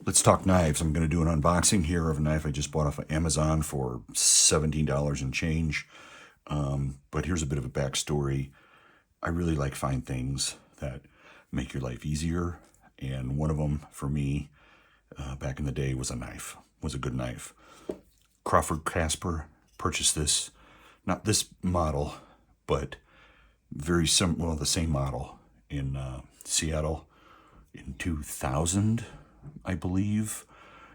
Let's talk knives. I'm going to do an unboxing here of a knife I just bought off of Amazon for $17 and change. But here's a bit of a backstory. I really like find things that make your life easier. And one of them, for me, back in the day, was a knife. Was a good knife. Crawford Casper purchased this, not this model, but very similar, the same model in Seattle in 2000, I believe,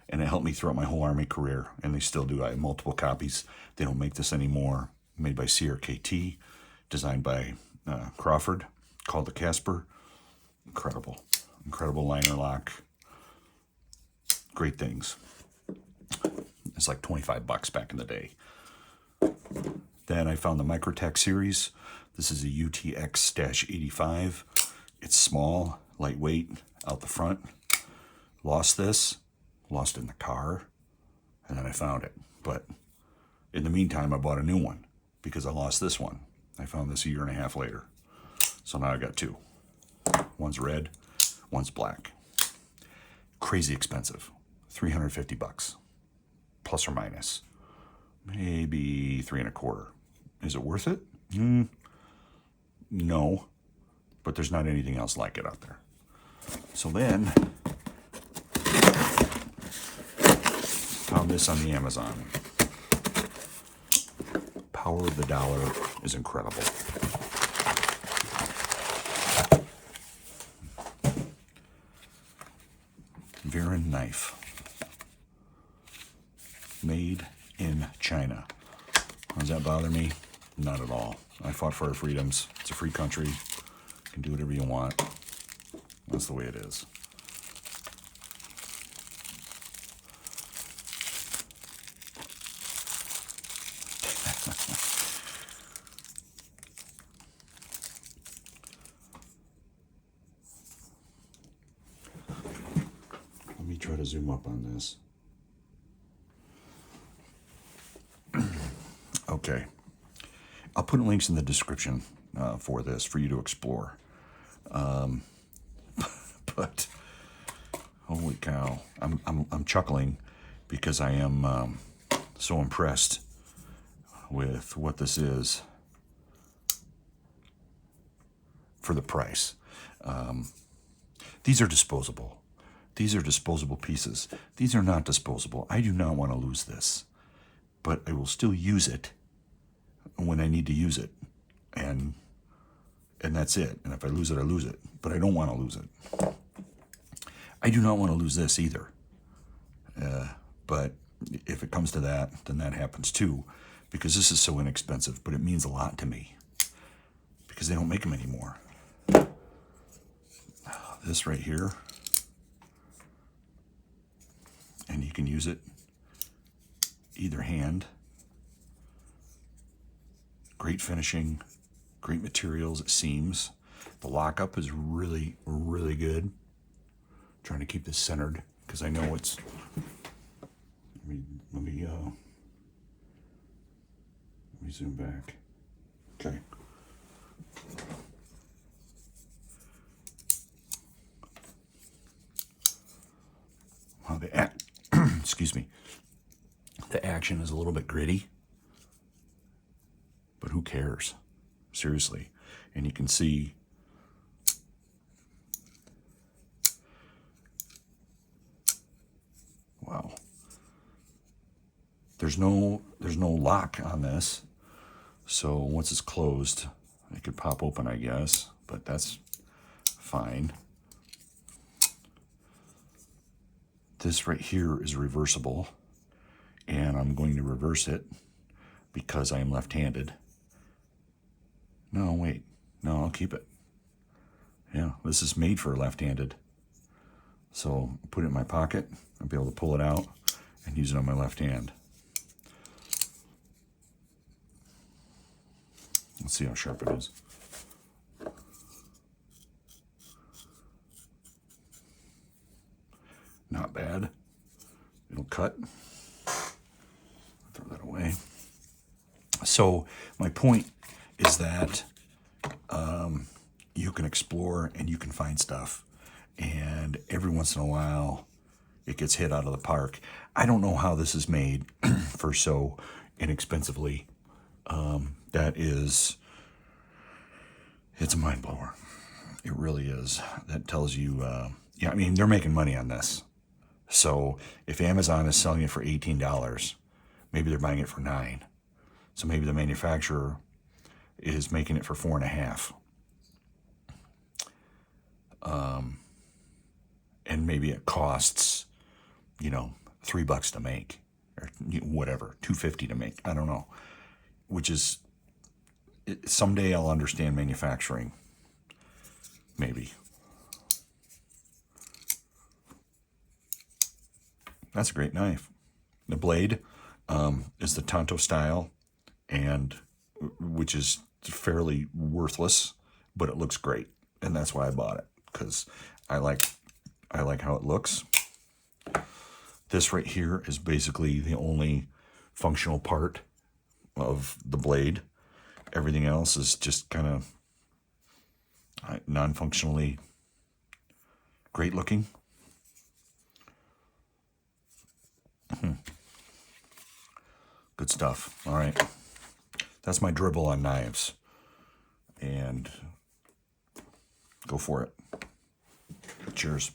and it helped me throughout my whole Army career, and they still do. I have multiple copies. They don't make this anymore. Made by CRKT, designed by Crawford, called the Casper. Incredible liner lock. Great things. It's like 25 bucks back in the day. Then I found the Microtech series. This is a UTX-85. It's small, lightweight, out the front. Lost it in the car, and then I found it. But in the meantime, I bought a new one because I lost this one. I found this a year and a half later. So now I got two. One's red, one's black. Crazy expensive. 350 bucks. Plus or minus. Maybe 3 1/4. Is it worth it? No. But there's not anything else like it out there. So then, found this on the Amazon. Power of the dollar is incredible. VIREN knife. Made in China. Does that bother me? Not at all. I fought for our freedoms. It's a free country. You can do whatever you want. That's the way it is. Let me try to zoom up on this. Okay. I'll put links in the description for this for you to explore. But holy cow, I'm chuckling because I am so impressed with what this is for the price. These are disposable. These are disposable pieces. These are not disposable. I do not want to lose this, but I will still use it when I need to use it, and that's it. And if I lose it, I lose it. But I don't want to lose it. I do not want to lose this either. But if it comes to that, then that happens too, because this is so inexpensive. But it means a lot to me because they don't make them anymore. This right here, and you can use it either hand. Great finishing, great materials, it seems. The lockup is really, really good. Trying to keep this centered because I know it's. Let me zoom back. Okay. Well, excuse me. The action is a little bit gritty. But who cares? Seriously. And you can see wow. There's no lock on this. So once it's closed, it could pop open, I guess, but that's fine. This right here is reversible, and I'm going to reverse it because I am left-handed. No, wait. No, I'll keep it. Yeah, this is made for left-handed. So put it in my pocket. I'll be able to pull it out and use it on my left hand. Let's see how sharp it is. Not bad. It'll cut. Throw that away. So my point is that you can explore and you can find stuff, and every once in a while it gets hit out of the park. I don't know how this is made for so inexpensively. It's a mind blower. It really is. That tells you, yeah, I mean, they're making money on this. So if Amazon is selling it for $18, maybe they're buying it for $9. So maybe the manufacturer is making it for $4.50. And maybe it costs, $3 to make, or whatever, $2.50 to make. I don't know. Which is, someday I'll understand manufacturing. Maybe. That's a great knife. The blade is the Tanto style, and which is fairly worthless, but it looks great, and that's why I bought it, because I like how it looks. This right here is basically the only functional part of the blade. Everything else is just kind of non-functionally great looking. Good stuff. All right. That's my dribble on knives. And go for it. Cheers.